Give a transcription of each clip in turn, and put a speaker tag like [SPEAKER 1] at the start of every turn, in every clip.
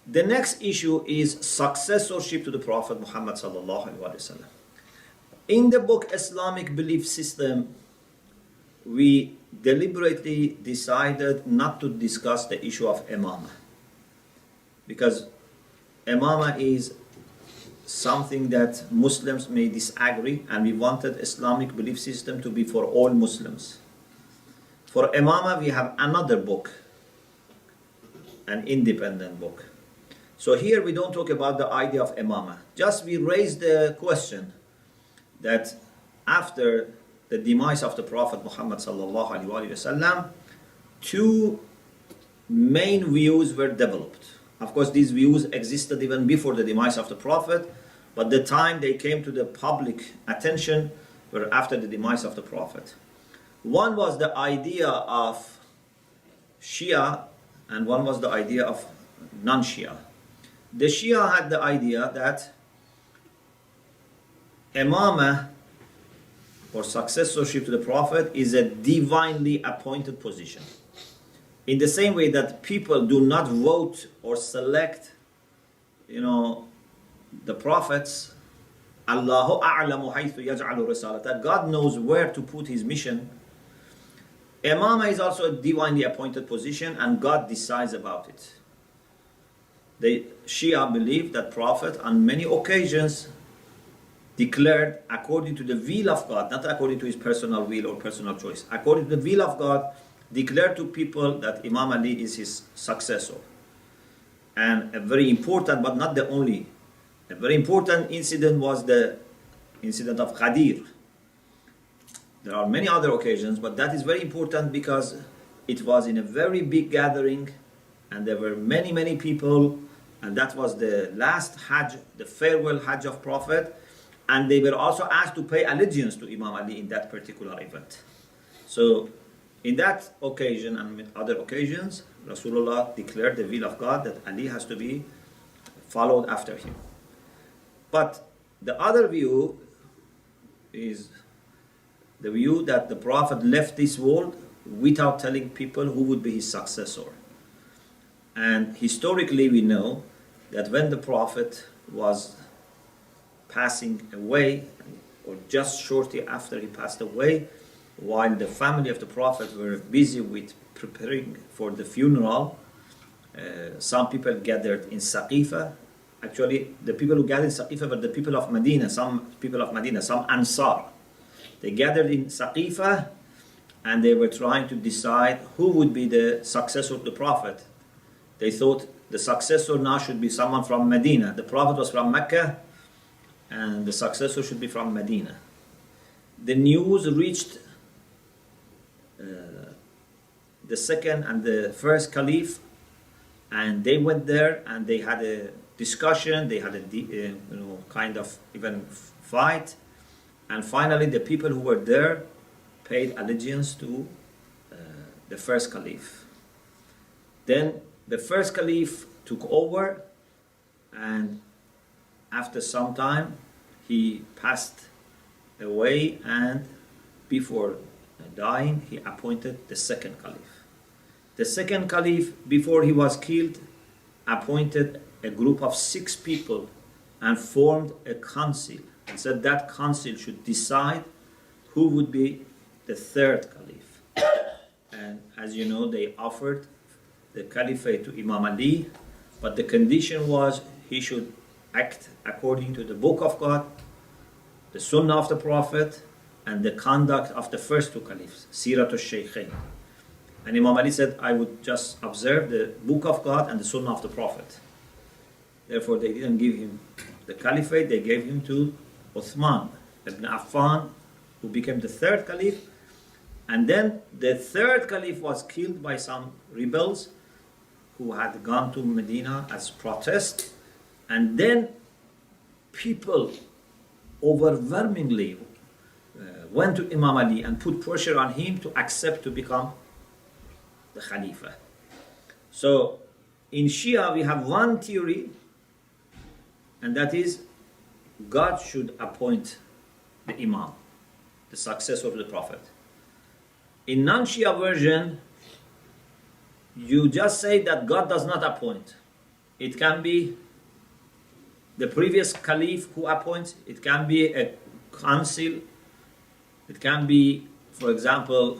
[SPEAKER 1] The next issue is successorship to the Prophet Muhammad sallallahu alaihi wasallam. In the book Islamic Belief System, we deliberately decided not to discuss the issue of imamah, because imamah is something that Muslims may disagree, and we wanted Islamic belief system to be for all Muslims. For imamah, we have another book, an independent book. So here we don't talk about the idea of imamah. Just we raise the question that after the demise of the Prophet Muhammad sallallahu alaihi wasallam, two main views were developed. Of course, these views existed even before the demise of the Prophet, but the time they came to the public attention were after the demise of the Prophet. One was the idea of Shia, and one was the idea of non-Shia. The Shia had the idea that imamah or successorship to the Prophet is a divinely appointed position. In the same way that people do not vote or select, the prophets, Allahu a'lamu haythu yaj'alu risalata, God knows where to put his mission. Imamah is also a divinely appointed position, and God decides about it. The Shia believe that Prophet on many occasions declared according to the will of God, not according to his personal will or personal choice, according to the will of God, declared to people that Imam Ali is his successor. And a very important, but not the only, a very important incident was the incident of Ghadir. There are many other occasions, but that is very important because it was in a very big gathering, and there were many, many people, and that was the last Hajj, the farewell Hajj of Prophet, and they were also asked to pay allegiance to Imam Ali in that particular event. So in that occasion and with other occasions, Rasulullah declared the will of God that Ali has to be followed after him. But the other view is the view that the Prophet left this world without telling people who would be his successor. And historically we know that when the Prophet was passing away, or just shortly after he passed away, while the family of the Prophet were busy with preparing for the funeral, some people gathered in Saqifa. Actually, the people who gathered in Saqifa were the people of Medina, some Ansar. They gathered in Saqifa, and they were trying to decide who would be the successor of the Prophet. They thought the successor now should be someone from Medina. The Prophet was from Mecca, and the successor should be from Medina. The news reached the second and the first caliph, and they went there and they had a discussion, they had a kind of even fight, and finally the people who were there paid allegiance to the first caliph. Then the first caliph took over, and after some time he passed away, and before dying he appointed the second caliph. The second caliph, before he was killed, appointed a group of 6 people and formed a council, and said that council should decide who would be the third caliph. And as you know, they offered the caliphate to Imam Ali, but the condition was he should act according to the book of God, the sunnah of the Prophet, and the conduct of the first 2 caliphs, Siratul Shaykhain. And Imam Ali said, I would just observe the book of God and the sunnah of the Prophet. Therefore, they didn't give him the caliphate, they gave him to Uthman ibn Affan, who became the third caliph. And then the third caliph was killed by some rebels who had gone to Medina as protest. And then people overwhelmingly went to Imam Ali and put pressure on him to accept to become the Khalifa. So in Shia we have one theory, and that is God should appoint the Imam, the successor of the Prophet. In non-Shia version, you just say that God does not appoint. It can be the previous caliph who appoints. It can be a council. It can be, for example,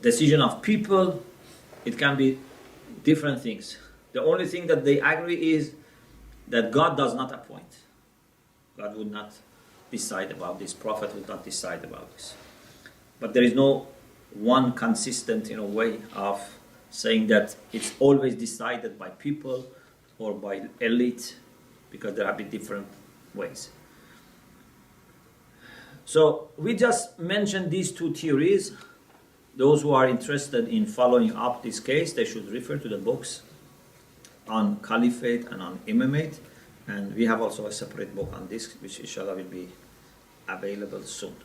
[SPEAKER 1] decision of people. It can be different things. The only thing that they agree is that God does not appoint. God would not decide about this. Prophet would not decide about this. But there is no one consistent, way of saying that it's always decided by people or by elite, because there have been different ways. So we just mentioned these two theories. Those who are interested in following up this case, they should refer to the books on caliphate and on imamate. And we have also a separate book on this, which inshallah will be available soon.